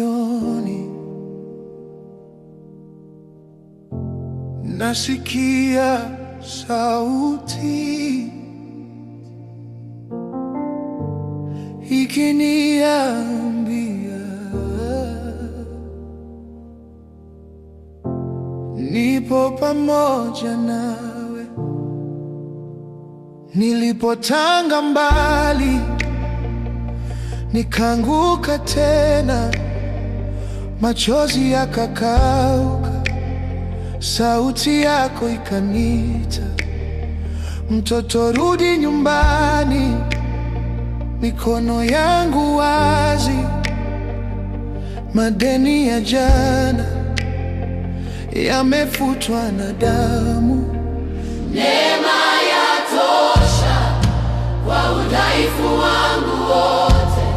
moyoni, nasikia sauti ikiniambia nipo pamoja nawe. Nilipotanga mbali nikaanguka tena, machozi yakakauka, sauti yako ikaniita, mtoto rudi nyumbani. Mikono yangu wazi, madeni ya jana yamefutwa na damu. Neema yatosha kwa udhaifu wangu wote,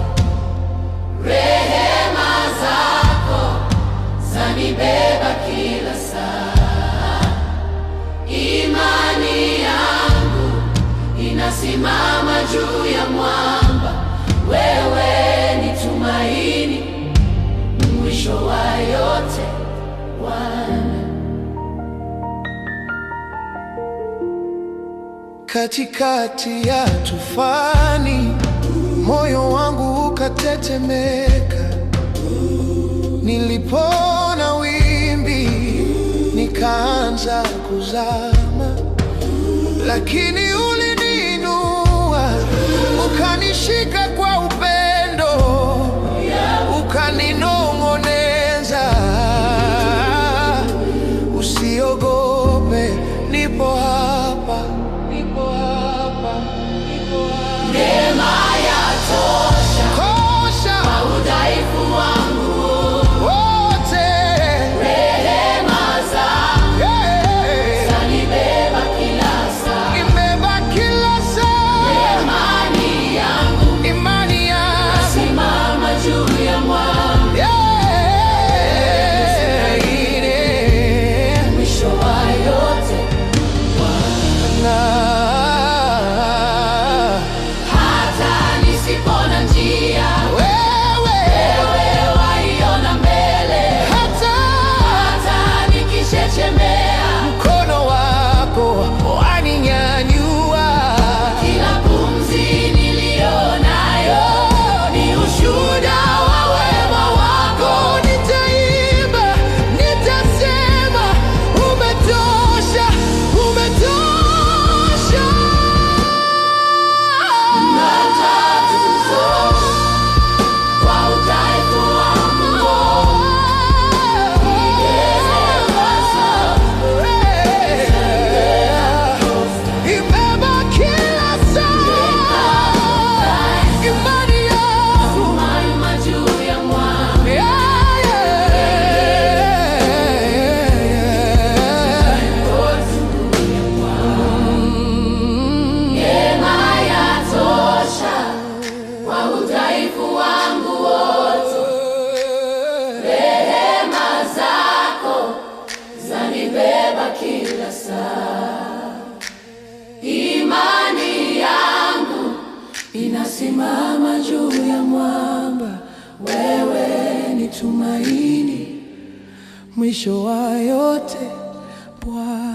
rehema zako zanibeba kila saa. Imani yangu inasimama juu ya mwamba, wewe ni tumaini mwisho wa yote, Bwana. Katikati ya tufani, moyo wangu ukatetemeka. Nilipona wimbi, nikaanza kuzama, lakini uliniinua, ukanishika kwa upendo, ukaninong'oneza, usiogope, nipo hapa. Neema yatosha kwa udhaifu wangu wote, rehema zako zanibeba kila saa. Imani yangu inasimama juu ya mwamba, mwisho wa yote, Bwana. Mkono wako waninyanyua, kila pumzi nilionayo ni ushuhuda wa wema wako. nitaimba, nitasema, umetosha, umetosha. Matatizo kwa udhaifu wangu, kila saa. Imani yangu inasimama juu ya mwamba, wewe ni tumaini mwisho wa yote, Bwana.